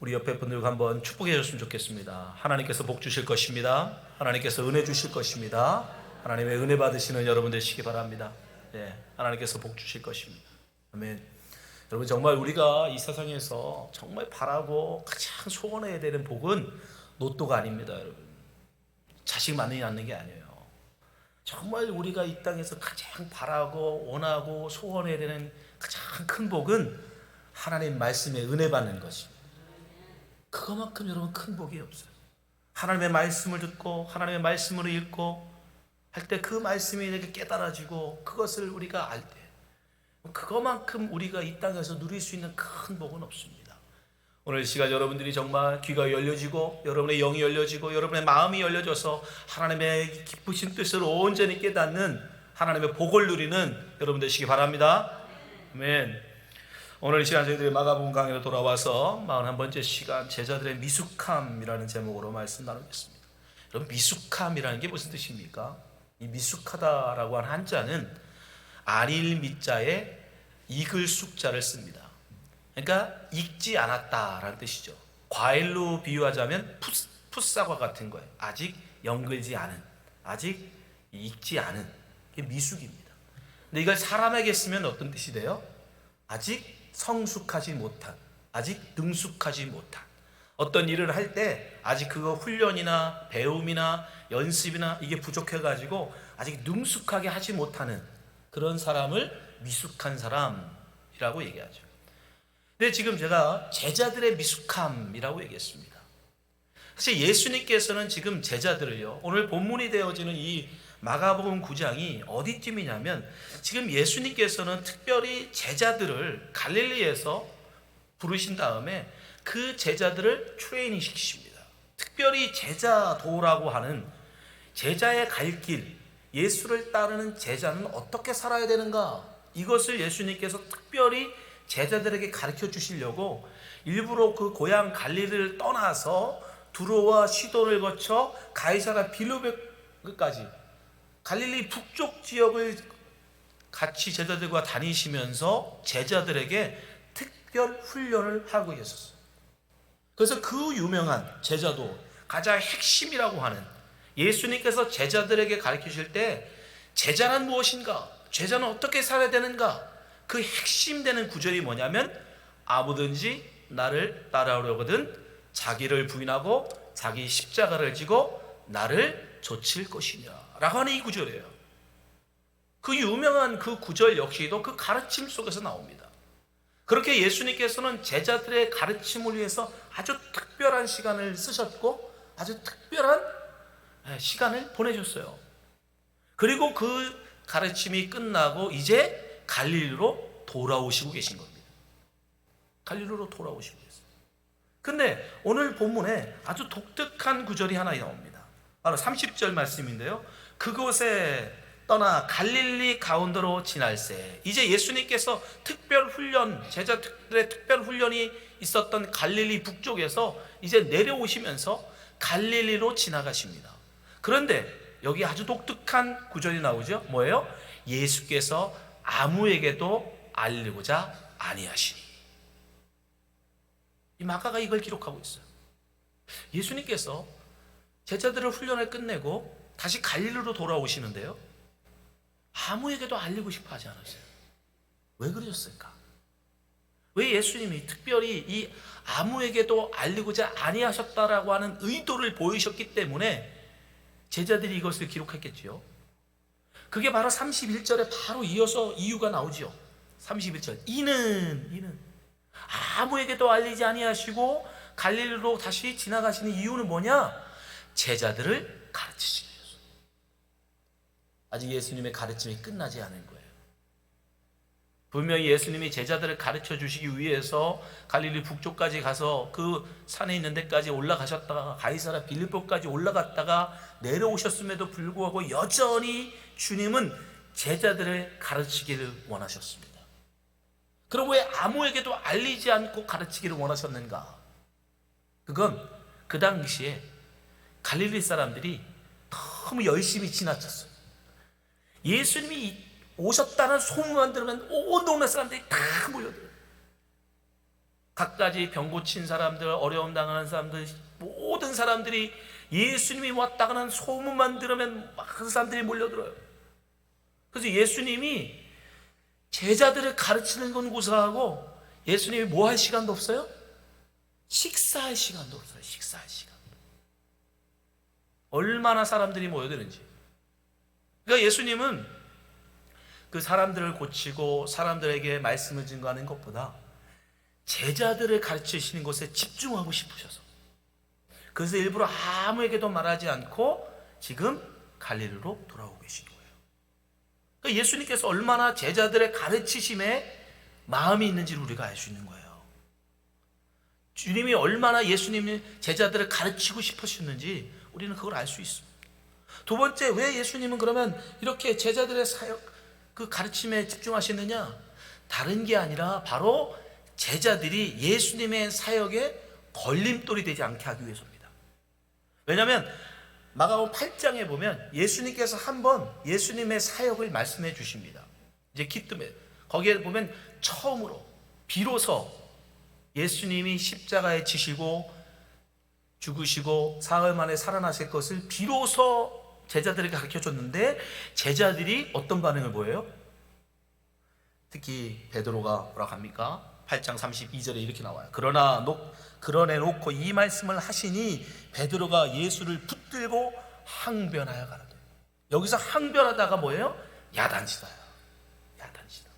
우리 옆에 분들과 한번 축복해 줬으면 좋겠습니다. 하나님께서 복 주실 것입니다. 하나님께서 은혜 주실 것입니다. 하나님의 은혜 받으시는 여러분 되시기 바랍니다. 하나님께서 복 주실 것입니다. 아멘. 여러분, 정말 우리가 이 세상에서 정말 바라고 가장 소원해야 되는 복은 로또가 아닙니다. 여러분, 자식 많이 낳는 게 아니에요. 정말 우리가 이 땅에서 가장 바라고 원하고 소원해야 되는 가장 큰 복은 하나님 말씀에 은혜 받는 것입니다. 그거만큼 여러분 큰 복이 없어요. 하나님의 말씀을 듣고 하나님의 말씀을 읽고 할 때 그 말씀이 이렇게 깨달아지고 그것을 우리가 알 때, 그거만큼 우리가 이 땅에서 누릴 수 있는 큰 복은 없습니다. 오늘 시간 여러분들이 정말 귀가 열려지고 여러분의 영이 열려지고 여러분의 마음이 열려져서 하나님의 기쁘신 뜻을 온전히 깨닫는 하나님의 복을 누리는 여러분 되시기 바랍니다. 아멘. 오늘 이 시간 저희들이 마가복음 강의로 돌아와서 41번째 시간 제자들의 미숙함이라는 제목으로 말씀 나누겠습니다. 여러분, 미숙함이라는 게 무슨 뜻입니까? 이 미숙하다라고 하는 한자는 안일 미자에 익을 숙자를 씁니다. 그러니까 익지 않았다라는 뜻이죠. 과일로 비유하자면 풋사과 같은 거예요. 아직 연글지 않은, 아직 익지 않은 게 미숙입니다. 근데 이걸 사람에게 쓰면 어떤 뜻이 돼요? 아직 성숙하지 못한, 아직 능숙하지 못한, 어떤 일을 할 때 아직 그거 훈련이나 배움이나 연습이나 이게 부족해가지고 아직 능숙하게 하지 못하는 그런 사람을 미숙한 사람이라고 얘기하죠. 근데 지금 제가 제자들의 미숙함이라고 얘기했습니다. 사실 예수님께서는 지금 제자들을요, 오늘 본문이 되어지는 이 마가복음 9장이 어디쯤이냐면 지금 예수님께서는 특별히 제자들을 갈릴리에서 부르신 다음에 그 제자들을 트레이닝 시키십니다. 특별히 제자도라고 하는 제자의 갈 길, 예수를 따르는 제자는 어떻게 살아야 되는가, 이것을 예수님께서 특별히 제자들에게 가르쳐 주시려고 일부러 그 고향 갈릴리를 떠나서 두로와 시돈을 거쳐 가이사랴 빌립보까지 갈릴리 북쪽 지역을 같이 제자들과 다니시면서 제자들에게 특별 훈련을 하고 계셨어요. 그래서 그 유명한 제자도 가장 핵심이라고 하는, 예수님께서 제자들에게 가르치실 때 제자는 무엇인가, 제자는 어떻게 살아야 되는가, 그 핵심 되는 구절이 뭐냐면 아무든지 나를 따라오려거든 자기를 부인하고 자기 십자가를 지고 나를 좇을 것이냐 라고 하는 이 구절이에요. 그 유명한 그 구절 역시도 그 가르침 속에서 나옵니다. 그렇게 예수님께서는 제자들의 가르침을 위해서 아주 특별한 시간을 쓰셨고 아주 특별한 시간을 보내셨어요. 그리고 그 가르침이 끝나고 이제 갈릴리로 돌아오시고 계신 겁니다. 갈릴리로 돌아오시고 계세요. 근데 오늘 본문에 아주 독특한 구절이 하나 나옵니다. 바로 30절 말씀인데요, 그곳에 떠나 갈릴리 가운데로 지날새. 이제 예수님께서 특별 훈련, 제자들의 특별 훈련이 있었던 갈릴리 북쪽에서 이제 내려오시면서 갈릴리로 지나가십니다. 그런데 여기 아주 독특한 구절이 나오죠. 뭐예요? 예수께서 아무에게도 알리고자 아니하시니. 이 마가가 이걸 기록하고 있어요. 예수님께서 제자들의 훈련을 끝내고 다시 갈릴리로 돌아오시는데요, 아무에게도 알리고 싶어 하지 않았어요. 왜 그러셨을까? 왜 예수님이 특별히 이 아무에게도 알리고자 아니하셨다라고 하는 의도를 보이셨기 때문에 제자들이 이것을 기록했겠지요. 그게 바로 31절에 바로 이어서 이유가 나오죠. 31절, 이는 아무에게도 알리지 아니하시고 갈릴리로 다시 지나가시는 이유는 뭐냐? 제자들을 가르치시기 위해서. 아직 예수님의 가르침이 끝나지 않은 거예요. 분명히 예수님이 제자들을 가르쳐 주시기 위해서 갈릴리 북쪽까지 가서 그 산에 있는 데까지 올라가셨다가 가이사랴 빌립보까지 올라갔다가 내려오셨음에도 불구하고 여전히 주님은 제자들을 가르치기를 원하셨습니다. 그럼 왜 아무에게도 알리지 않고 가르치기를 원하셨는가? 그건 그 당시에 갈릴리 사람들이 너무 열심히 지나쳤어요. 예수님이 오셨다는 소문만 들으면 온 동네 사람들이 다 몰려들어요. 갖가지 병 고친 사람들, 어려움 당하는 사람들, 모든 사람들이 예수님이 왔다고 하는 소문만 들으면 막 사람들이 몰려들어요. 그래서 예수님이 제자들을 가르치는 건 고사하고 예수님이 뭐 할 시간도 없어요? 식사할 시간도 없어요. 식사할 시간. 얼마나 사람들이 모여드는지. 그러니까 예수님은 그 사람들을 고치고 사람들에게 말씀을 증거하는 것보다 제자들을 가르치시는 것에 집중하고 싶으셔서, 그래서 일부러 아무에게도 말하지 않고 지금 갈릴리로 돌아오고 계신 거예요. 그러니까 예수님께서 얼마나 제자들의 가르치심에 마음이 있는지를 우리가 알 수 있는 거예요. 주님이 얼마나 예수님이 제자들을 가르치고 싶으셨는지 우리는 그걸 알 수 있습니다. 두 번째, 왜 예수님은 그러면 이렇게 제자들의 사역, 그 가르침에 집중하시느냐? 다른 게 아니라 바로 제자들이 예수님의 사역에 걸림돌이 되지 않게 하기 위해서입니다. 왜냐하면 마가복음 8장에 보면 예수님께서 한번 예수님의 사역을 말씀해 주십니다. 이제 기뜸에 거기에 보면 처음으로 비로소 예수님이 십자가에 지시고 죽으시고 사흘 만에 살아나실 것을 비로소 제자들에게 가르쳐줬는데, 제자들이 어떤 반응을 보여요? 특히 베드로가 뭐라고 합니까? 8장 32절에 이렇게 나와요. 그러내 놓고 이 말씀을 하시니 베드로가 예수를 붙들고 항변하여 가라되. 여기서 항변하다가 뭐예요? 야단치다요. 야단치다.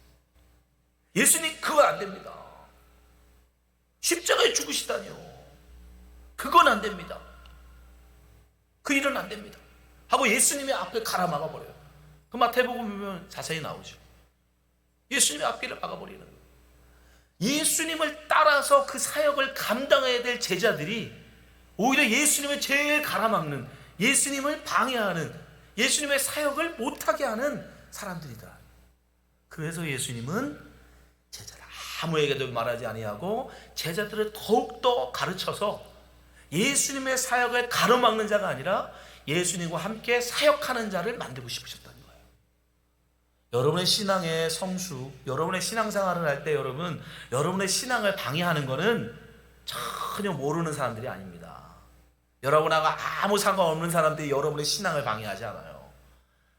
예수님 그건 안 됩니다. 십자가에 죽으시다니요. 그건 안 됩니다. 그 일은 안 됩니다. 하고 예수님의 앞을 가로막아 버려요. 그 마태복음 보면 자세히 나오죠. 예수님의 앞길을 막아버리는 거예요. 예수님을 따라서 그 사역을 감당해야 될 제자들이 오히려 예수님을 제일 가로막는, 예수님을 방해하는, 예수님의 사역을 못하게 하는 사람들이더라. 그래서 예수님은 제자를 아무에게도 말하지 아니하고 제자들을 더욱더 가르쳐서 예수님의 사역을 가로막는 자가 아니라 예수님과 함께 사역하는 자를 만들고 싶으셨다는 거예요. 여러분의 신앙의 성수, 여러분의 신앙생활을 할 때 여러분의 신앙을 방해하는 것은 전혀 모르는 사람들이 아닙니다. 여러분하고 아무 상관없는 사람들이 여러분의 신앙을 방해하지 않아요.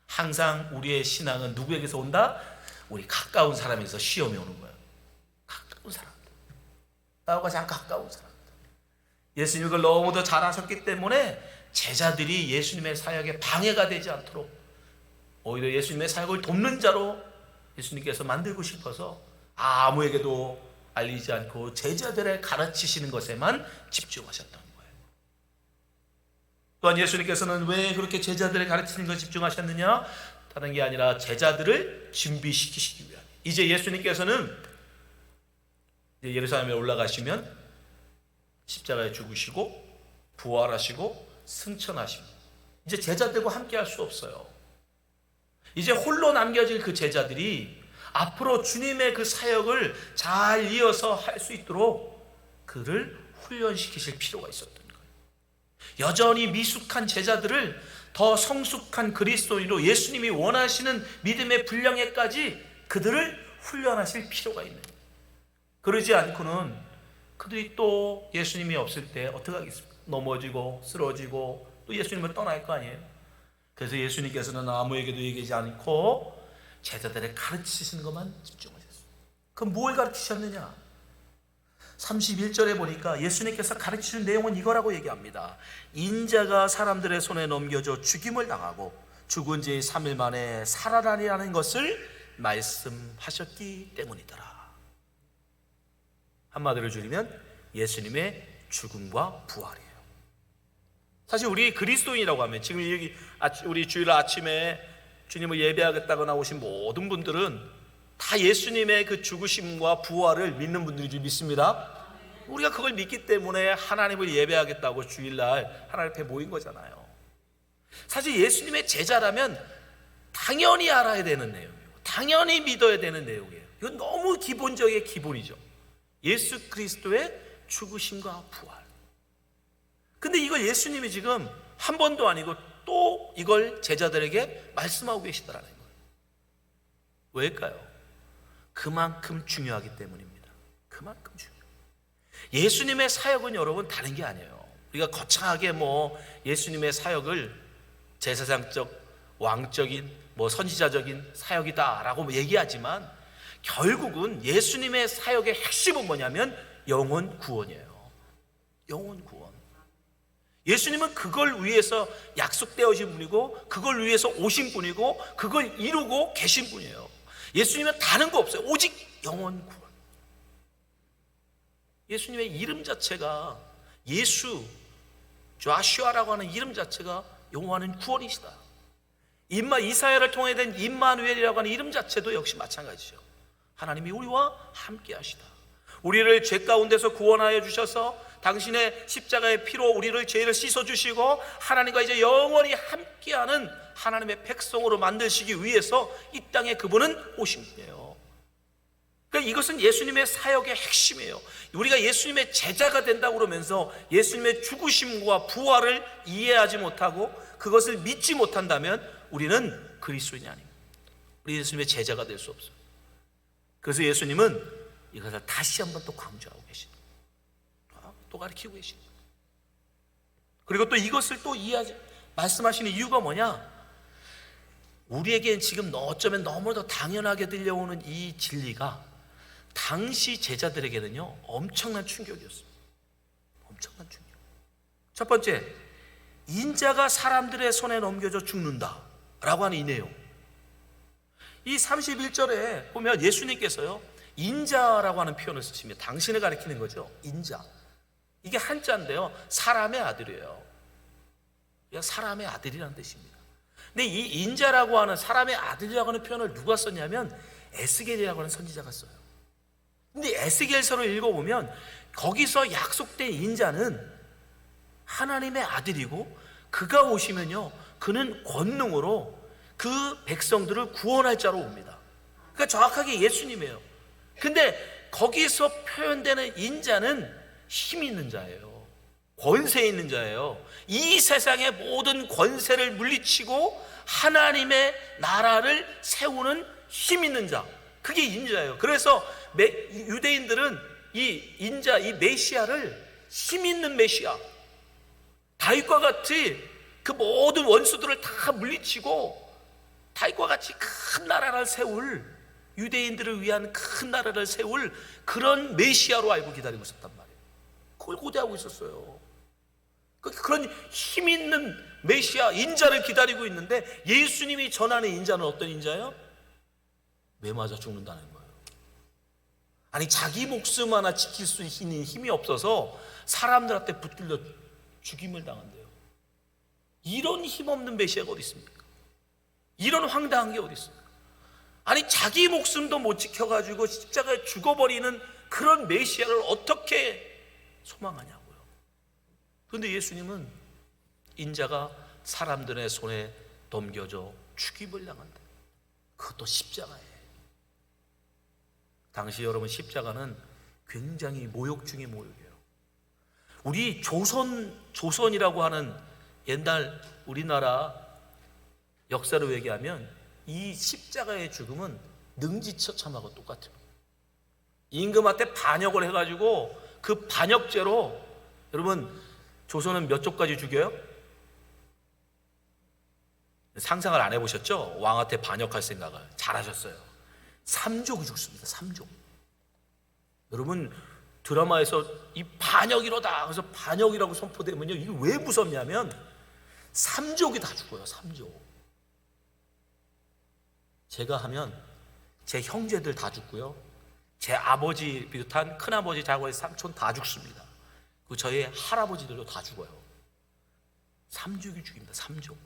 항상 우리의 신앙은 누구에게서 온다? 우리 가까운 사람에게서 시험이 오는 거예요. 가까운 사람들, 나와 가장 가까운 사람들. 예수님이 그걸 너무도 잘하셨기 때문에 제자들이 예수님의 사역에 방해가 되지 않도록 오히려 예수님의 사역을 돕는 자로 예수님께서 만들고 싶어서 아무에게도 알리지 않고 제자들의 가르치시는 것에만 집중하셨던 거예요. 또한 예수님께서는 왜 그렇게 제자들의 가르치는 것에 집중하셨느냐? 다른 게 아니라 제자들을 준비시키시기 위한. 이제 예수님께서는 예루살렘에 올라가시면 십자가에 죽으시고 부활하시고 승천하시고 이제 제자들과 함께 할 수 없어요. 이제 홀로 남겨질 그 제자들이 앞으로 주님의 그 사역을 잘 이어서 할 수 있도록 그를 훈련시키실 필요가 있었던 거예요. 여전히 미숙한 제자들을 더 성숙한 그리스도인으로 예수님이 원하시는 믿음의 분량에까지 그들을 훈련하실 필요가 있는 거예요. 그러지 않고는 그들이 또 예수님이 없을 때 어떻게 하겠습니까? 넘어지고 쓰러지고 또 예수님을 떠날 거 아니에요. 그래서 예수님께서는 아무에게도 얘기하지 않고 제자들의 가르치시는 것만 집중하셨어요. 그럼 뭘 가르치셨느냐? 31절에 보니까 예수님께서 가르치는 내용은 이거라고 얘기합니다. 인자가 사람들의 손에 넘겨져 죽임을 당하고 죽은 지 3일 만에 살아나리라는 것을 말씀하셨기 때문이더라. 한마디로 줄이면 예수님의 죽음과 부활이에요. 사실 우리 그리스도인이라고 하면 지금 여기 우리 주일 아침에 주님을 예배하겠다고 나오신 모든 분들은 다 예수님의 그 죽으심과 부활을 믿는 분들이 믿습니다. 우리가 그걸 믿기 때문에 하나님을 예배하겠다고 주일날 하나님 앞에 모인 거잖아요. 사실 예수님의 제자라면 당연히 알아야 되는 내용이에요. 당연히 믿어야 되는 내용이에요. 이건 너무 기본적인 기본이죠. 예수 그리스도의 죽으심과 부활. 근데 이걸 예수님이 지금 한 번도 아니고 또 이걸 제자들에게 말씀하고 계시더라는 거예요. 왜일까요? 그만큼 중요하기 때문입니다. 그만큼 중요해요. 예수님의 사역은 여러분 다른 게 아니에요. 우리가 거창하게 예수님의 사역을 제사장적, 왕적인, 선지자적인 사역이다라고 얘기하지만 결국은 예수님의 사역의 핵심은 뭐냐면 영혼 구원이에요. 영혼 구원. 예수님은 그걸 위해서 약속되어진 분이고, 그걸 위해서 오신 분이고, 그걸 이루고 계신 분이에요. 예수님은 다른 거 없어요. 오직 영혼 구원. 예수님의 이름 자체가 예수, 조슈아라고 하는 이름 자체가 영원한 구원이시다. 이사야를 통해 된 임마누엘이라고 하는 이름 자체도 역시 마찬가지죠. 하나님이 우리와 함께 하시다. 우리를 죄 가운데서 구원하여 주셔서 당신의 십자가의 피로 우리를 죄를 씻어주시고 하나님과 이제 영원히 함께하는 하나님의 백성으로 만드시기 위해서 이 땅에 그분은 오신 분이에요. 그러니까 이것은 예수님의 사역의 핵심이에요. 우리가 예수님의 제자가 된다고 그러면서 예수님의 죽으심과 부활을 이해하지 못하고 그것을 믿지 못한다면 우리는 그리스도인이 아닙니다. 우리 예수님의 제자가 될 수 없어요. 그래서 예수님은 이것을 다시 한번 또 강조하고 계십니다. 또 가르치고 계십니다. 그리고 또 이것을 또 말씀하시는 이유가 뭐냐? 우리에겐 지금 어쩌면 너무도 당연하게 들려오는 이 진리가 당시 제자들에게는요 엄청난 충격이었습니다. 엄청난 충격. 첫 번째, 인자가 사람들의 손에 넘겨져 죽는다 라고 하는 이 내용. 이 31절에 보면 예수님께서요 인자라고 하는 표현을 쓰십니다. 당신을 가리키는 거죠. 인자. 이게 한자인데요 사람의 아들이에요. 사람의 아들이라는 뜻입니다. 근데 이 인자라고 하는 사람의 아들이라고 하는 표현을 누가 썼냐면 에스겔이라고 하는 선지자가 써요. 근데 에스겔서를 읽어보면 거기서 약속된 인자는 하나님의 아들이고 그가 오시면요 그는 권능으로 그 백성들을 구원할 자로 옵니다. 그러니까 정확하게 예수님이에요. 근데 거기서 표현되는 인자는 힘 있는 자예요. 권세 있는 자예요. 이 세상의 모든 권세를 물리치고 하나님의 나라를 세우는 힘 있는 자, 그게 인자예요. 그래서 유대인들은 이 인자, 이 메시아를 힘 있는 메시아, 다윗과 같이 그 모든 원수들을 다 물리치고 다윗과 같이 큰 나라를 세울, 유대인들을 위한 큰 나라를 세울 그런 메시아로 알고 기다리고 있었단 말이에요. 그걸 고대하고 있었어요. 그런 힘 있는 메시아, 인자를 기다리고 있는데 예수님이 전하는 인자는 어떤 인자예요? 매 맞아 죽는다는 거예요. 아니 자기 목숨 하나 지킬 수 있는 힘이 없어서 사람들한테 붙들려 죽임을 당한대요. 이런 힘없는 메시아가 어디 있습니까? 이런 황당한 게 어디 있습니까? 아니 자기 목숨도 못 지켜가지고 십자가에 죽어버리는 그런 메시아를 어떻게 소망하냐고요. 그런데 예수님은 인자가 사람들의 손에 넘겨져 죽임을 당한다. 그것도 십자가에. 당시 여러분 십자가는 굉장히 모욕 중의 모욕이에요. 우리 조선이라고 하는 옛날 우리나라 역사를 얘기하면 이 십자가의 죽음은 능지처참하고 똑같아요. 임금한테 반역을 해가지고 그 반역죄로 여러분 조선은 몇 족까지 죽여요? 상상을 안 해보셨죠? 왕한테 반역할 생각을. 잘하셨어요. 3족이 죽습니다. 3족. 여러분 드라마에서 이 반역이로다 그래서 반역이라고 선포되면요 이게 왜 무섭냐면 3족이 다 죽어요. 3족. 제가 하면 제 형제들 다 죽고요, 제 아버지 비롯한 큰아버지, 작아버지, 삼촌 다 죽습니다. 그리고 저희 할아버지들도 다 죽어요. 3족이 죽입니다. 3족.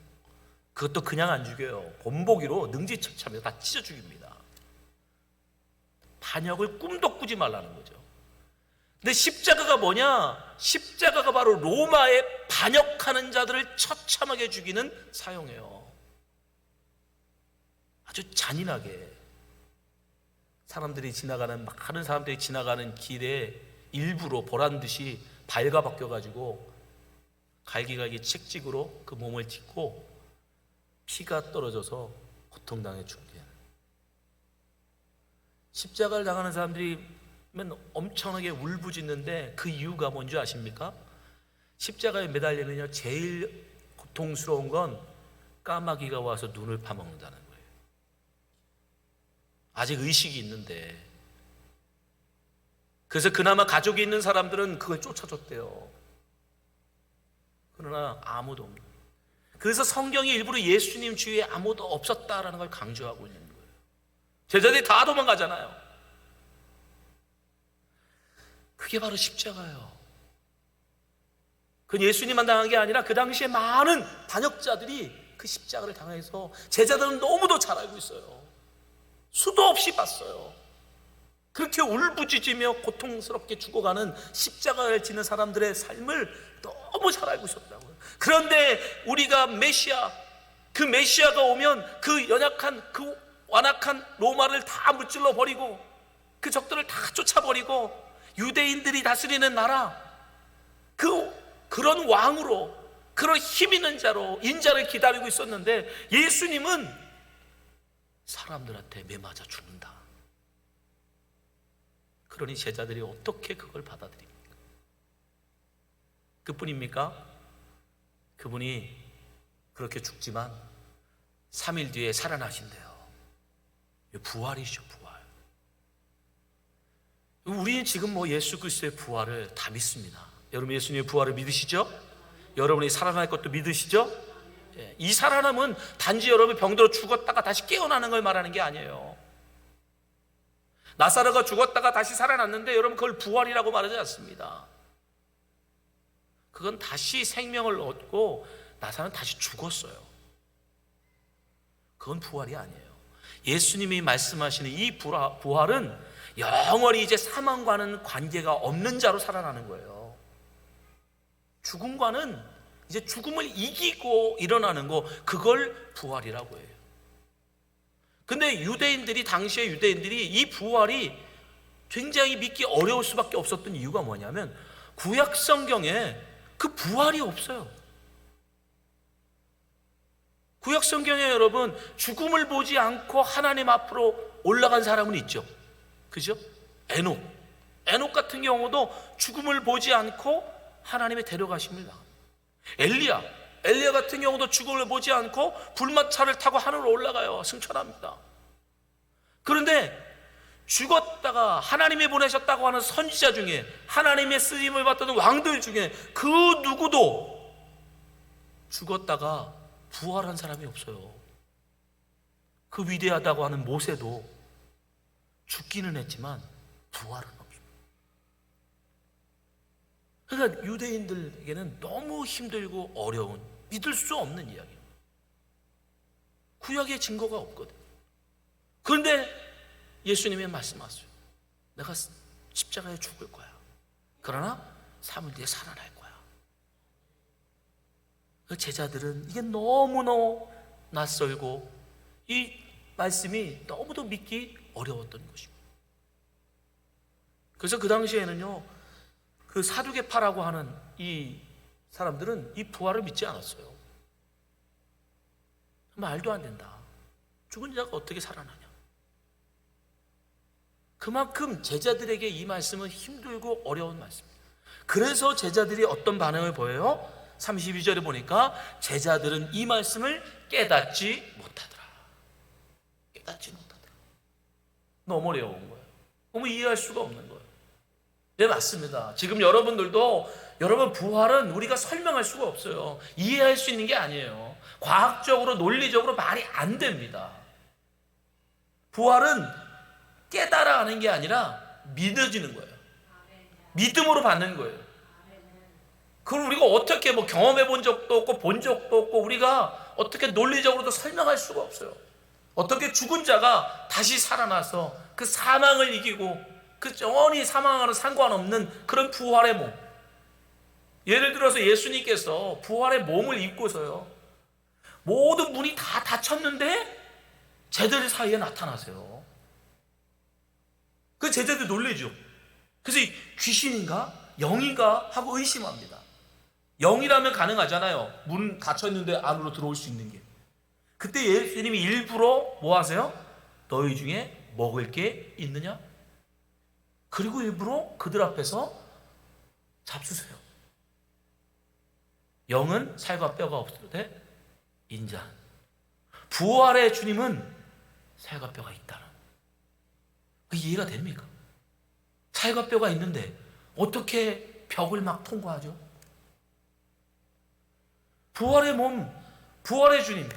그것도 그냥 안 죽여요. 본보기로 능지처참해서 다 찢어 죽입니다. 반역을 꿈도 꾸지 말라는 거죠. 근데 십자가가 뭐냐? 십자가가 바로 로마에 반역하는 자들을 처참하게 죽이는 사형이에요. 아주 잔인하게 많은 사람들이 지나가는 길에 일부러 보란 듯이 발가벗겨가지고 갈기갈기 책찍으로 그 몸을 찢고 피가 떨어져서 고통당해 죽게. 십자가를 당하는 사람들이 엄청나게 울부짖는데 그 이유가 뭔지 아십니까? 십자가에 매달리면요, 제일 고통스러운 건 까마귀가 와서 눈을 파먹는다는 거예요. 아직 의식이 있는데. 그래서 그나마 가족이 있는 사람들은 그걸 쫓아줬대요. 그러나 아무도 없는. 그래서 성경이 일부러 예수님 주위에 아무도 없었다라는 걸 강조하고 있는 거예요. 제자들이 다 도망가잖아요. 그게 바로 십자가예요. 그건 예수님만 당한 게 아니라 그 당시에 많은 반역자들이 그 십자가를 당해서, 제자들은 너무도 잘 알고 있어요. 수도 없이 봤어요. 그렇게 울부짖으며 고통스럽게 죽어가는 십자가를 지는 사람들의 삶을 너무 잘 알고 있었다고요. 그런데 우리가 메시아, 그 메시아가 오면 그 연약한, 그 완악한 로마를 다 무찔러 버리고 그 적들을 다 쫓아버리고 유대인들이 다스리는 나라, 그런 왕으로, 그런 힘 있는 자로 인자를 기다리고 있었는데, 예수님은 사람들한테 매맞아 죽는다. 그러니 제자들이 어떻게 그걸 받아들입니까? 그뿐입니까? 그분이 그렇게 죽지만 3일 뒤에 살아나신대요. 부활이죠, 부활. 우리는 지금 예수 그리스도의 부활을 다 믿습니다. 여러분 예수님의 부활을 믿으시죠? 여러분이 살아날 것도 믿으시죠? 이 살아남은 단지 여러분 병들어 죽었다가 다시 깨어나는 걸 말하는 게 아니에요. 나사로가 죽었다가 다시 살아났는데 여러분 그걸 부활이라고 말하지 않습니다. 그건 다시 생명을 얻고 나사로는 다시 죽었어요. 그건 부활이 아니에요. 예수님이 말씀하시는 이 부활은 영원히 이제 사망과는 관계가 없는 자로 살아나는 거예요. 죽음과는 이제 죽음을 이기고 일어나는 거, 그걸 부활이라고 해요. 근데 당시의 유대인들이 이 부활이 굉장히 믿기 어려울 수밖에 없었던 이유가 뭐냐면, 구약 성경에 그 부활이 없어요. 구약 성경에 여러분 죽음을 보지 않고 하나님 앞으로 올라간 사람은 있죠. 그죠? 에녹 같은 경우도 죽음을 보지 않고 하나님의 데려가심을 당합니다. 엘리야 같은 경우도 죽음을 보지 않고 불마차를 타고 하늘로 올라가요. 승천합니다. 그런데 죽었다가 하나님이 보내셨다고 하는 선지자 중에, 하나님의 쓰임을 받던 왕들 중에 그 누구도 죽었다가 부활한 사람이 없어요. 그 위대하다고 하는 모세도 죽기는 했지만 부활은 없어요. 그러니까 유대인들에게는 너무 힘들고 어려운, 믿을 수 없는 이야기예요. 구약에 증거가 없거든. 그런데 예수님이 말씀하세요. 내가 십자가에 죽을 거야. 그러나 3일 뒤에 살아날 거야. 그 제자들은 이게 너무너무 낯설고 이 말씀이 너무도 믿기 어려웠던 것입니다. 그래서 그 당시에는요, 그 사두개파라고 하는 이 사람들은 이 부활을 믿지 않았어요. 말도 안 된다. 죽은 자가 어떻게 살아나냐. 그만큼 제자들에게 이 말씀은 힘들고 어려운 말씀입니다. 그래서 제자들이 어떤 반응을 보여요? 32절에 보니까 제자들은 이 말씀을 깨닫지 못하더라. 깨닫지 못하더라. 너무 어려운 거예요. 너무 이해할 수가 없는 거예요. 네, 맞습니다. 지금 여러분들도, 여러분 부활은 우리가 설명할 수가 없어요. 이해할 수 있는 게 아니에요. 과학적으로 논리적으로 말이 안 됩니다. 부활은 깨달아 하는 게 아니라 믿어지는 거예요. 믿음으로 받는 거예요. 그걸 우리가 어떻게 경험해 본 적도 없고 본 적도 없고 우리가 어떻게 논리적으로도 설명할 수가 없어요. 어떻게 죽은 자가 다시 살아나서 그 사망을 이기고 그 영원히 사망하는 상관없는 그런 부활의 몸. 예를 들어서 예수님께서 부활의 몸을 입고서요, 모든 문이 다 닫혔는데 제자들 사이에 나타나세요. 그 제자들 놀래죠. 그래서 귀신인가 영인가 하고 의심합니다. 영이라면 가능하잖아요. 문 닫혔는데 안으로 들어올 수 있는 게. 그때 예수님이 일부러 뭐 하세요? 너희 중에 먹을 게 있느냐? 그리고 일부러 그들 앞에서 잡수세요. 영은 살과 뼈가 없으되 인자한. 부활의 주님은 살과 뼈가 있다는. 이해가 됩니까? 살과 뼈가 있는데 어떻게 벽을 막 통과하죠? 부활의 몸, 부활의 주님,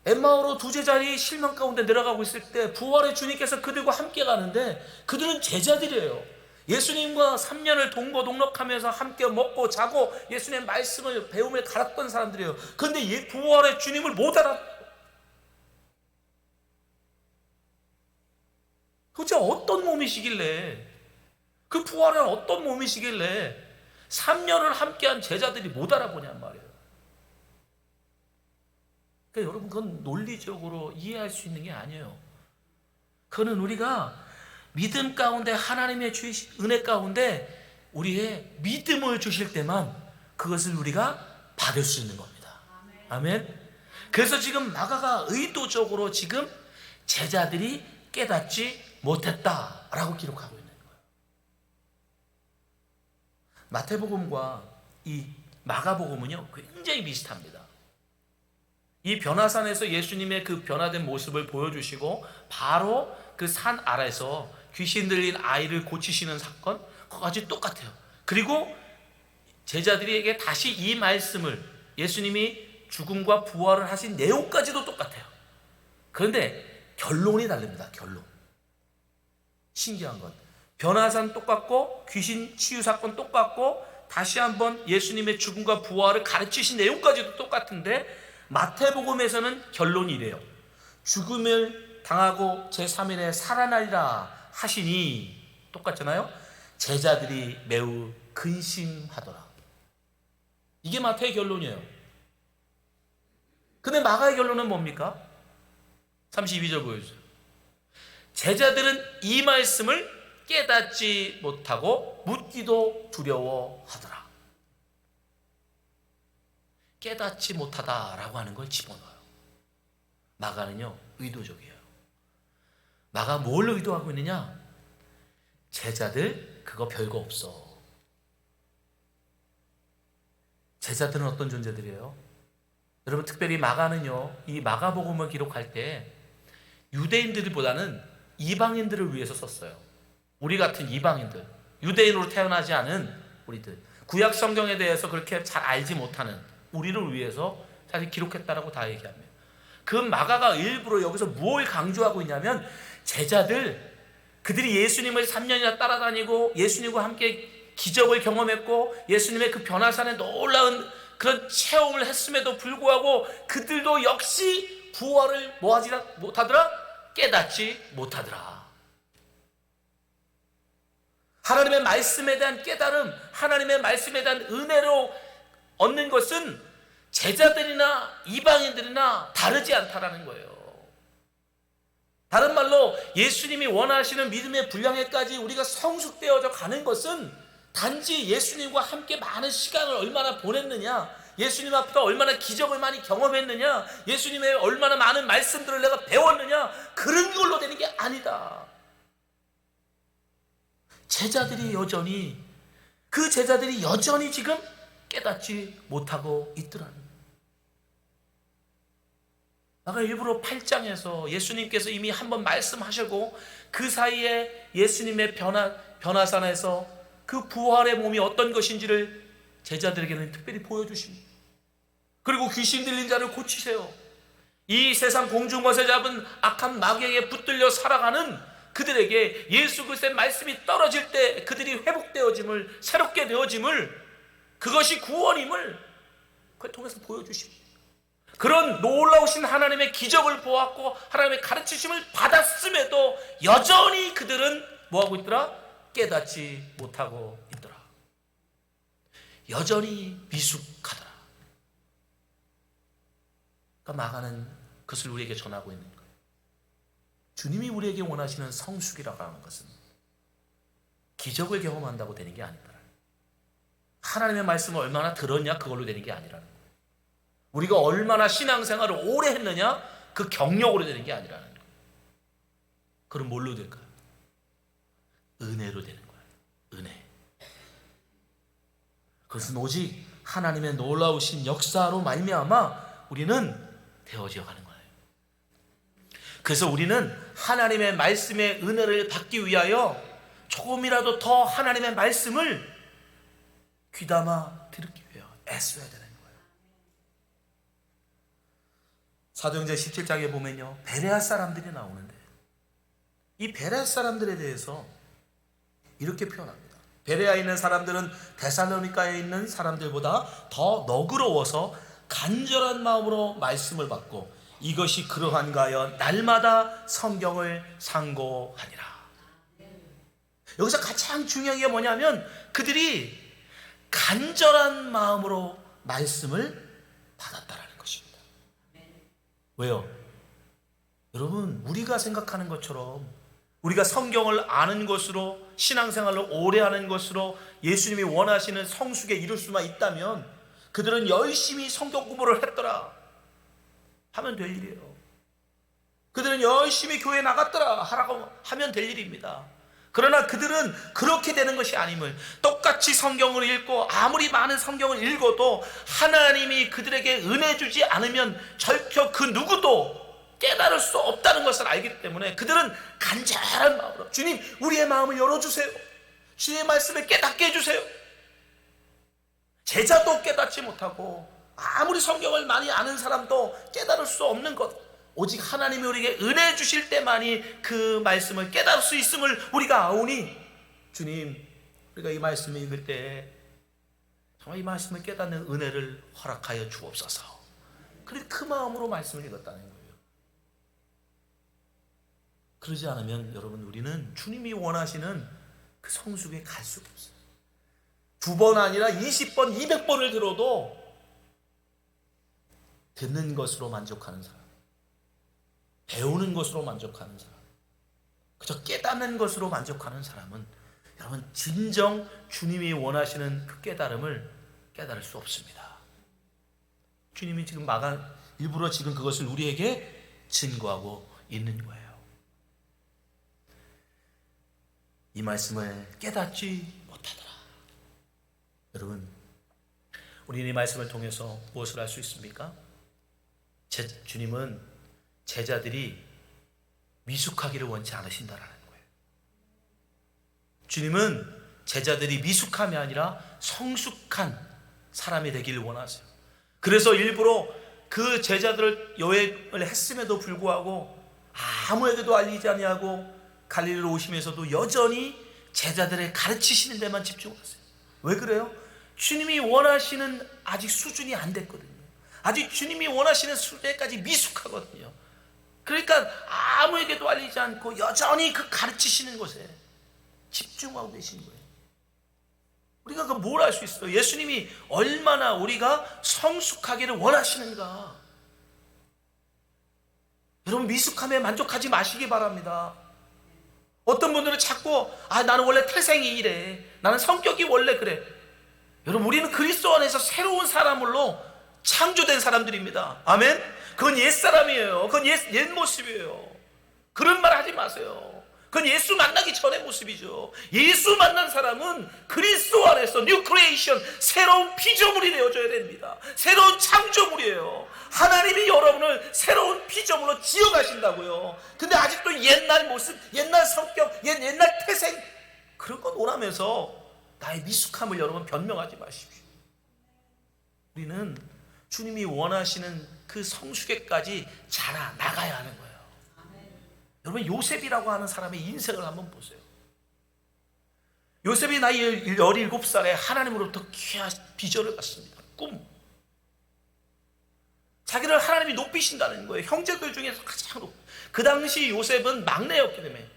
엠마오로 두 제자들이 실망 가운데 내려가고 있을 때 부활의 주님께서 그들과 함께 가는데 그들은 제자들이에요. 예수님과 3년을 동거동록하면서 함께 먹고 자고 예수님의 말씀을 배움을 갈았던 사람들이에요. 그런데 부활의 주님을 못 알아. 도대체 어떤 몸이시길래, 그 부활은 어떤 몸이시길래 3년을 함께한 제자들이 못 알아보냔 말이에요. 그러니까 여러분, 그건 논리적으로 이해할 수 있는 게 아니에요. 그거는 우리가 믿음 가운데, 하나님의 주신 은혜 가운데 우리의 믿음을 주실 때만 그것을 우리가 받을 수 있는 겁니다. 아멘. 그래서 지금 마가가 의도적으로 지금 제자들이 깨닫지 못했다라고 기록하고 있는 거예요. 마태복음과 이 마가복음은요 굉장히 비슷합니다. 이 변화산에서 예수님의 그 변화된 모습을 보여주시고 바로 그 산 아래서 귀신 들린 아이를 고치시는 사건, 그것까지 똑같아요. 그리고 제자들에게 다시 이 말씀을, 예수님이 죽음과 부활을 하신 내용까지도 똑같아요. 그런데 결론이 다릅니다. 결론. 신기한 건 변화산 똑같고 귀신 치유 사건 똑같고 다시 한번 예수님의 죽음과 부활을 가르치신 내용까지도 똑같은데 마태복음에서는 결론이 이래요. 죽음을 당하고 제3일에 살아나리라 하시니, 똑같잖아요. 제자들이 매우 근심하더라. 이게 마태의 결론이에요. 근데 마가의 결론은 뭡니까? 32절 보여주세요. 제자들은 이 말씀을 깨닫지 못하고 묻기도 두려워하더라. 깨닫지 못하다라고 하는 걸 집어넣어요. 마가는요 의도적이에요. 마가 뭘 의도하고 있느냐? 제자들 그거 별거 없어. 제자들은 어떤 존재들이에요? 여러분, 특별히 마가는요, 이 마가복음을 기록할 때 유대인들보다는 이방인들을 위해서 썼어요. 우리 같은 이방인들, 유대인으로 태어나지 않은 우리들, 구약 성경에 대해서 그렇게 잘 알지 못하는 우리를 위해서 사실 기록했다라고 다 얘기합니다. 그 마가가 일부러 여기서 뭘 강조하고 있냐면, 제자들, 그들이 예수님을 3년이나 따라다니고 예수님과 함께 기적을 경험했고 예수님의 그 변화산에 놀라운 그런 체험을 했음에도 불구하고 그들도 역시 부활을 뭐하지 못하더라? 깨닫지 못하더라. 하나님의 말씀에 대한 깨달음, 하나님의 말씀에 대한 은혜로 얻는 것은 제자들이나 이방인들이나 다르지 않다라는 거예요. 다른 말로 예수님이 원하시는 믿음의 분량에까지 우리가 성숙되어져 가는 것은 단지 예수님과 함께 많은 시간을 얼마나 보냈느냐, 예수님 앞에서 얼마나 기적을 많이 경험했느냐, 예수님의 얼마나 많은 말씀들을 내가 배웠느냐, 그런 걸로 되는 게 아니다. 그 제자들이 여전히 지금 깨닫지 못하고 있더라는 거예요. 아까 일부러 8장에서 예수님께서 이미 한번 말씀하시고 그 사이에 예수님의 변화산에서 그 부활의 몸이 어떤 것인지를 제자들에게는 특별히 보여주십니다. 그리고 귀신 들린 자를 고치세요. 이 세상 공중것에 잡은 악한 마귀에게 붙들려 살아가는 그들에게 예수 그리스도의 말씀이 떨어질 때 그들이 회복되어짐을, 새롭게 되어짐을, 그것이 구원임을 그걸 통해서 보여주십니다. 그런 놀라우신 하나님의 기적을 보았고 하나님의 가르치심을 받았음에도 여전히 그들은 뭐하고 있더라? 깨닫지 못하고 있더라. 여전히 미숙하더라. 그러니까 마가는 그것을 우리에게 전하고 있는 거예요. 주님이 우리에게 원하시는 성숙이라고 하는 것은 기적을 경험한다고 되는 게 아니다. 하나님의 말씀을 얼마나 들었냐 그걸로 되는 게 아니라는 거예요. 우리가 얼마나 신앙생활을 오래 했느냐 그 경력으로 되는 게 아니라는 거예요. 그럼 뭘로 될까요? 은혜로 되는 거예요. 은혜. 그것은 오직 하나님의 놀라우신 역사로 말미암아 우리는 되어져 가는 거예요. 그래서 우리는 하나님의 말씀의 은혜를 받기 위하여 조금이라도 더 하나님의 말씀을 귀담아 들기 위하여 애써야 되는 거예요. 사도행전 17장에 보면요, 베레아 사람들이 나오는데 이 베레아 사람들에 대해서 이렇게 표현합니다. 베레아에 있는 사람들은 데살로니가에 있는 사람들보다 더 너그러워서 간절한 마음으로 말씀을 받고 이것이 그러한가 하여 날마다 성경을 상고하니라. 여기서 가장 중요한 게 뭐냐면 그들이 간절한 마음으로 말씀을 받았다라는 것입니다. 왜요? 여러분, 우리가 생각하는 것처럼 우리가 성경을 아는 것으로 신앙생활을 오래 하는 것으로 예수님이 원하시는 성숙에 이룰 수만 있다면 그들은 열심히 성경 공부를 했더라 하면 될 일이에요. 그들은 열심히 교회 나갔더라 하라고 하면 될 일입니다. 그러나 그들은 그렇게 되는 것이 아님을, 똑같이 성경을 읽고 아무리 많은 성경을 읽어도 하나님이 그들에게 은혜 주지 않으면 절표 그 누구도 깨달을 수 없다는 것을 알기 때문에 그들은 간절한 마음으로 주님, 우리의 마음을 열어주세요. 주님의 말씀을 깨닫게 해주세요. 제자도 깨닫지 못하고 아무리 성경을 많이 아는 사람도 깨달을 수 없는 것, 오직 하나님이 우리에게 은혜 주실 때만이 그 말씀을 깨달을 수 있음을 우리가 아오니, 주님, 우리가 이 말씀을 읽을 때 정말 이 말씀을 깨닫는 은혜를 허락하여 주옵소서. 그래서 그 마음으로 말씀을 읽었다는 거예요. 그러지 않으면 여러분, 우리는 주님이 원하시는 그 성숙에 갈 수가 없어요. 2번 아니라 20번, 200번을 들어도 듣는 것으로 만족하는 사람, 배우는 것으로 만족하는 사람, 그저 깨닫는 것으로 만족하는 사람은 여러분, 진정 주님이 원하시는 그 깨달음을 깨달을 수 없습니다. 주님이 지금 일부러 지금 그것을 우리에게 증거하고 있는 거예요. 이 말씀을 깨닫지 못하더라. 여러분, 우리는 이 말씀을 통해서 무엇을 할 수 있습니까? 주님은 제자들이 미숙하기를 원치 않으신다라는 거예요. 주님은 제자들이 미숙함이 아니라 성숙한 사람이 되기를 원하세요. 그래서 일부러 그 제자들을 여행을 했음에도 불구하고 아무에게도 알리지 아니하고 갈릴리로 오시면서도 여전히 제자들의 가르치시는 데만 집중하세요. 왜 그래요? 주님이 원하시는 아직 수준이 안 됐거든요. 아직 주님이 원하시는 수준에까지 미숙하거든요. 그러니까 아무에게도 알리지 않고 여전히 그 가르치시는 것에 집중하고 계신 거예요. 우리가 그 뭘 알 수 있어요? 예수님이 얼마나 우리가 성숙하기를 원하시는가. 여러분, 미숙함에 만족하지 마시기 바랍니다. 어떤 분들은 자꾸 나는 원래 태생이 이래, 나는 성격이 원래 그래. 여러분, 우리는 그리스도 안에서 새로운 사람으로 창조된 사람들입니다. 아멘. 그건 옛사람이에요. 그건 옛 모습이에요. 그런 말 하지 마세요. 그건 예수 만나기 전의 모습이죠. 예수 만난 사람은 그리스도 안에서 뉴 크리에이션, 새로운 피조물이 되어져야 됩니다. 새로운 창조물이에요. 하나님이 여러분을 새로운 피조물로 지어가신다고요. 근데 아직도 옛날 모습, 옛날 성격, 옛날 태생, 그런 거 논하면서 나의 미숙함을 여러분 변명하지 마십시오. 우리는 주님이 원하시는 그 성숙에까지 자라나가야 하는 거예요. 여러분, 요셉이라고 하는 사람의 인생을 한번 보세요. 요셉이 나이 17살에 하나님으로부터 귀한 비전을 받습니다. 꿈. 자기를 하나님이 높이신다는 거예요. 형제들 중에서 가장 높고. 그 당시 요셉은 막내였기 때문에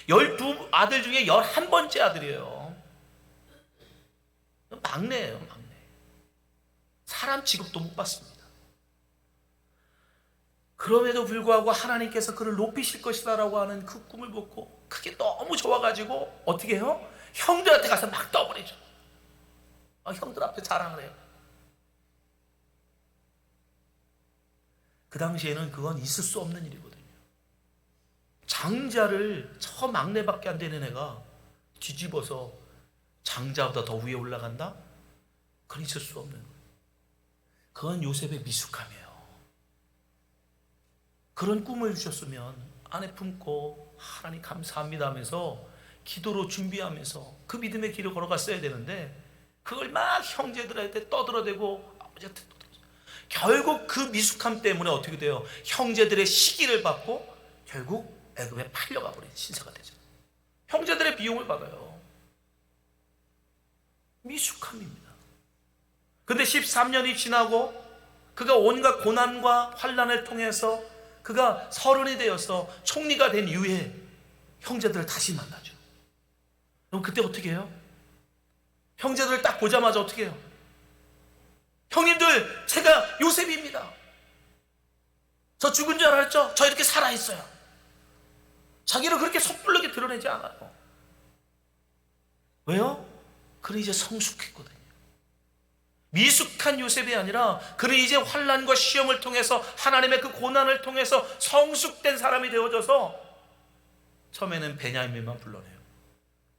12아들 중에 11번째 아들이에요. 막내예요, 막내. 사람 취급도 못 받습니다. 그럼에도 불구하고 하나님께서 그를 높이실 것이다라고 하는 그 꿈을 꿨고, 그게 너무 좋아가지고 어떻게 해요? 형들한테 가서 막 떠버리죠. 형들 앞에 자랑을 해요. 그 당시에는 그건 있을 수 없는 일이거든요. 장자를 저 막내밖에 안 되는 애가 뒤집어서 장자보다 더 위에 올라간다? 그건 있을 수 없는 거예요. 그건 요셉의 미숙함이에요. 그런 꿈을 주셨으면 안에 품고 하나님 감사합니다 하면서 기도로 준비하면서 그 믿음의 길을 걸어갔어야 되는데, 그걸 막 형제들한테 떠들어대고 아버지한테 떠들어대고, 결국 그 미숙함 때문에 어떻게 돼요? 형제들의 시기를 받고 결국 애굽에 팔려가 버린 신세가 되죠. 형제들의 비용을 받아요. 미숙함입니다. 근데 13년이 지나고 그가 온갖 고난과 환난을 통해서 그가 30이 되어서 총리가 된 이후에 형제들을 다시 만나죠. 그럼 그때 어떻게 해요? 형제들을 딱 보자마자 어떻게 해요? 형님들, 제가 요셉입니다. 저 죽은 줄 알았죠? 저 이렇게 살아있어요. 자기를 그렇게 섣불르게 드러내지 않아요. 왜요? 그는 이제 성숙했거든요. 미숙한 요셉이 아니라 그는 이제 환난과 시험을 통해서 하나님의 그 고난을 통해서 성숙된 사람이 되어져서 처음에는 베냐민만 불러내요.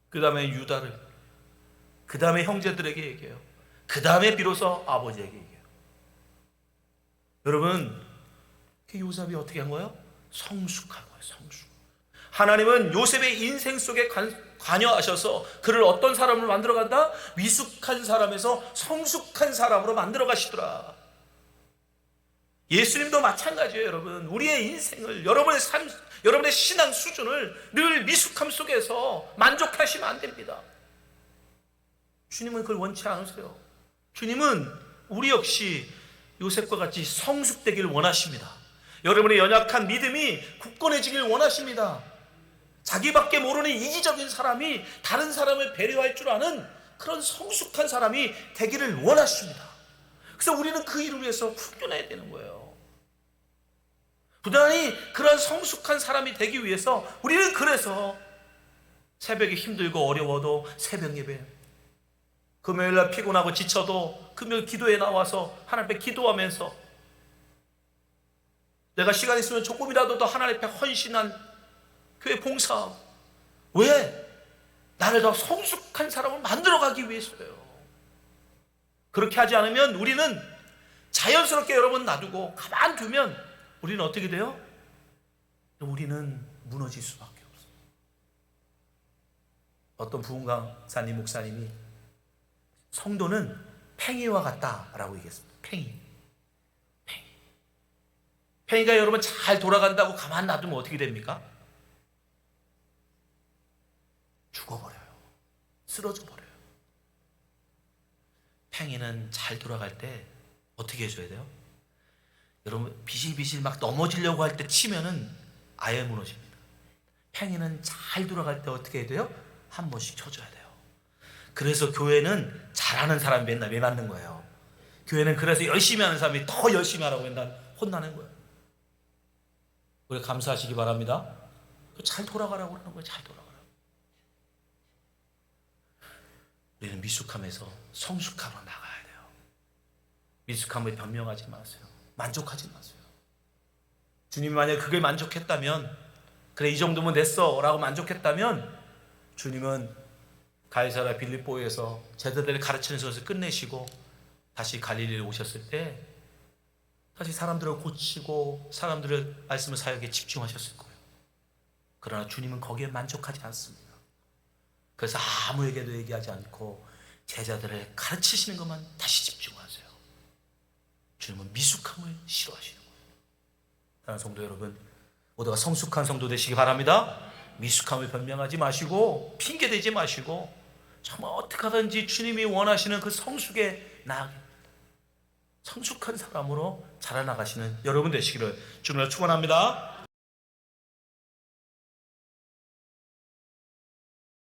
그 다음에 유다를, 그 다음에 형제들에게 얘기해요. 그 다음에 비로소 아버지에게 얘기해요. 여러분, 그 요셉이 어떻게 한 거예요? 성숙한 거예요. 성숙. 하나님은 요셉의 인생 속에 관여하셔서 그를 어떤 사람으로 만들어간다? 미숙한 사람에서 성숙한 사람으로 만들어 가시더라. 예수님도 마찬가지예요. 여러분, 우리의 인생을, 여러분의 삶, 여러분의 신앙 수준을 늘 미숙함 속에서 만족하시면 안 됩니다. 주님은 그걸 원치 않으세요. 주님은 우리 역시 요셉과 같이 성숙되기를 원하십니다. 여러분의 연약한 믿음이 굳건해지길 원하십니다. 자기밖에 모르는 이기적인 사람이 다른 사람을 배려할 줄 아는 그런 성숙한 사람이 되기를 원하십니다. 그래서 우리는 그 일을 위해서 훈련해야 되는 거예요. 부단히 그런 성숙한 사람이 되기 위해서 우리는 그래서 새벽에 힘들고 어려워도 새벽 예배, 금요일날 피곤하고 지쳐도 금요일 기도에 나와서 하나님 앞에 기도하면서 내가 시간 있으면 조금이라도 더 하나님 앞에 헌신한 교회 봉사하고, 왜? 나를 더 성숙한 사람을 만들어가기 위해서예요. 그렇게 하지 않으면 우리는 자연스럽게 여러분 놔두고 가만두면 우리는 어떻게 돼요? 우리는 무너질 수밖에 없어요. 어떤 부흥강사님 목사님이 성도는 팽이와 같다라고 얘기했습니다. 팽이가 여러분 잘 돌아간다고 가만 놔두면 어떻게 됩니까? 죽어버려요. 쓰러져 버려요. 팽이는 잘 돌아갈 때 어떻게 해줘야 돼요? 여러분, 비실비실 막 넘어지려고 할 때 치면은 아예 무너집니다. 팽이는 잘 돌아갈 때 어떻게 해야 돼요? 한 번씩 쳐줘야 돼요. 그래서 교회는 잘하는 사람이 맨날 왜 맞는 거예요? 교회는 그래서 열심히 하는 사람이 더 열심히 하라고 맨날 혼나는 거예요. 우리 감사하시기 바랍니다. 잘 돌아가라고 그러는 거예요. 잘 돌아가라고. 우리는 미숙함에서 성숙함으로 나가야 돼요. 미숙함을 변명하지 마세요. 만족하지 마세요. 주님이 만약에 그걸 만족했다면, 그래 이 정도면 됐어 라고 만족했다면, 주님은 가이사랴 빌립보에서 제자들을 가르치는 것을 끝내시고 다시 갈릴리에 오셨을 때 다시 사람들을 고치고 사람들을 말씀을 사역에 집중하셨을 거예요. 그러나 주님은 거기에 만족하지 않습니다. 그래서 아무에게도 얘기하지 않고 제자들을 가르치시는 것만 다시 집중하세요. 주님은 미숙함을 싫어하시는 거예요. 사랑하는 성도 여러분, 모두가 성숙한 성도 되시기 바랍니다. 미숙함을 변명하지 마시고 핑계대지 마시고 정말 어떻게 하든지 주님이 원하시는 그 성숙에 나아가게, 성숙한 사람으로 자라나가시는 여러분 되시기를 주님으로 축원합니다.